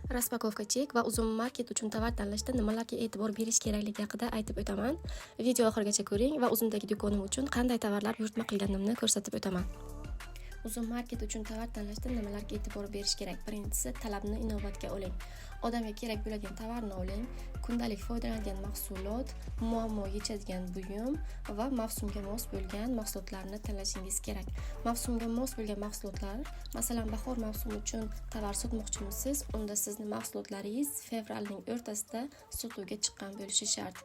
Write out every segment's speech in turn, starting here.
Raspakovka chek va uzum market uchun tovar tanlashda nimalarga e'tibor berish kerakligi haqida aytib o'taman. Video oxirigacha ko'ring va uzumdagi do'konim uchun qanday tovarlar buyurtma qilganimni ko'rsatib o'taman. Uzum market uchun tovar tanlashda nimalarga e'tibor berish kerak? Birinchisi, talabni inobatga oling. Odamga kerak bo'lgan tovarni oling. Kundalik foydalanadigan mahsulot, muammo yechadigan buyum va mavsumga mos bo'lgan mahsulotlarni tanlashingiz kerak. Mavsumga mos bo'lgan mahsulotlar, masalan, bahor mavsumi uchun tovar sotmoqchimisiz, unda sizni mahsulotlaringiz fevralning o'rtasida sotuvga chiqqan bo'lishi shart.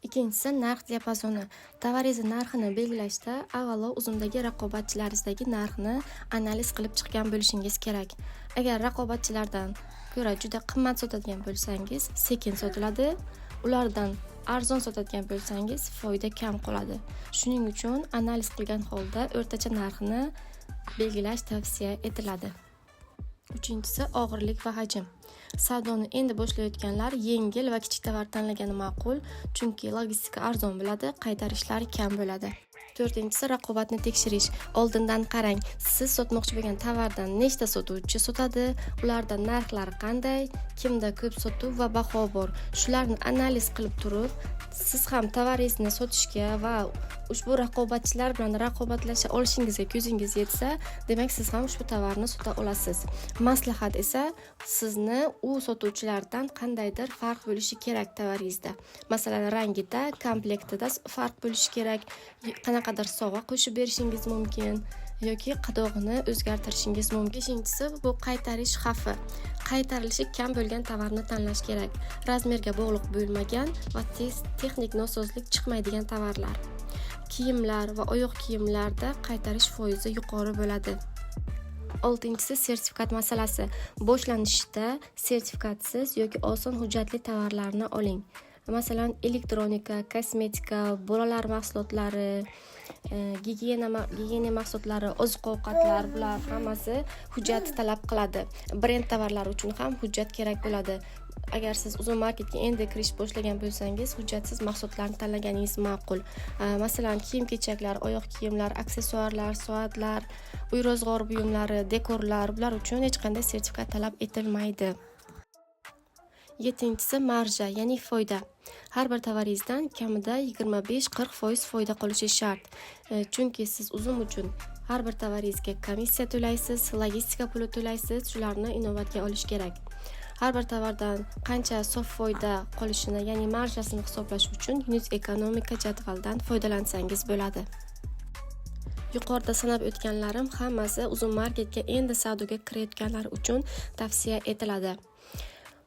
Ikkinchisi, narx diapazoni. Tovaringiz narxini belgilashda avvalo uzumdagi raqobatchilaringizdagi narxni analiz qilib chiqqan bo'lishingiz kerak. Agar raqobatchilardan ko'ra juda qimmat sotadigan bo'lsangiz, sekin sotiladi. Ulardan arzon sotadigan bo'lsangiz, foyda kam qoladi. Shuning uchun analiz qilgan holda o'rtacha narxni belgilash tavsiya etiladi. Uchinchisi, og'irlik va hajm. Savdoni endi boshlayotganlar yengil va kichik tovar tanlagani ma'qul, chunki logistika arzon bo'ladi, qaytarishlar kam bo'ladi. To'rtinchisi, raqobatni tekshirish. Oldindan qarang, siz sotmoqchi bo'lgan tovardan nechta sotuvchi sotadi, ulardan narxlari qanday, kimda ko'p sotuv va baho bor. Shularni analiz qilib turib, siz ham tovaringizni sotishga va ushbu raqobatchilar bilan raqobatlasha olishingizga ko'zingiz yetsa, demak siz ham ushbu tovarni sota olasiz. Maslahat esa sizni u sotuvchilardan qandaydir farq bo'lishi kerak tovaringizda. Masalan, rangida, komplektida farq bo'lishi kerak, qanaqadir sovg'a qo'shib berishingiz mumkin yoki qadog'ini o'zgartirishingiz mumkin. Beshinchisi, bu qaytarish xavfi. Qaytarilishi kam bo'lgan tovarni tanlash kerak. Razmerga bog'liq bo'lmagan va texnik nosozlik chiqmaydigan tovarlar. Kiyimlar va oyoq kiyimlarda qaytarish foizi yuqori bo'ladi. Oltinchisi, sertifikat masalasi. Boshlanishda sertifikatsiz yoki oson hujjatli tovarlarni oling. Masalan, elektronika, kosmetika, bolalar mahsulotlari, gigiyena mahsulotlari, oziq-ovqatlar, bular hammasi hujjat talab qiladi. Brend tovarlari uchun ham hujjat kerak bo'ladi. Agar siz uzum marketga endi kirish boshlagan bo'lsangiz, hujjatsiz mahsulotlarni tanlaganingiz ma'qul. Masalan, kiyim-kechaklar, oyoq kiyimlar, aksessuarlar, soatlar, uy ro'zg'or buyumlari, dekorlar, bular uchun hech qanday sertifikat talab etilmaydi. Yettinchisi, marja, ya'ni foyda. Har bir tovaringizdan kamida 25-40% foyda qolishi shart. Chunki siz uzum uchun har bir tovaringizga komissiya to'laysiz, logistika puli to'laysiz, shularni inobatga olish kerak. Har bir tovardan qancha sof foyda qolishini, ya'ni marjasini hisoblash uchun Unit ekonomika jadvaldan foydalansangiz bo'ladi. Yuqorida sanab o'tganlarim hammasi uzum marketga endi savdoga kirayotganlar uchun tavsiya etiladi.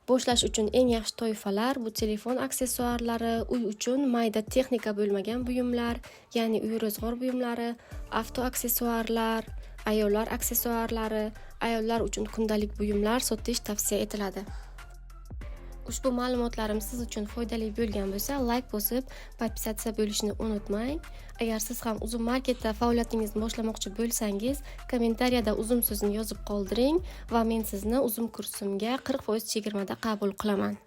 Boshlash uchun eng yaxshi toifalar bu telefon aksessuarlari, uy uchun mayda texnika bo'lmagan buyumlar, ya'ni uy ro'zg'or buyumlari, avto aksessuarlar, ayollar aksessuarlari, ayollar uchun kundalik buyumlar sotish tavsiya etiladi. Ushbu ma'lumotlarim siz uchun foydali bo'lgan bo'lsa, like bosib, podpisatsiya bo'lishni unutmang. Agar siz ham uzum marketda faoliyatingizni boshlamoqchi bo'lsangiz, kommentariyada uzum so'zini yozib qoldiring va men sizni uzum kursimga 40% chegirmada qabul qilaman.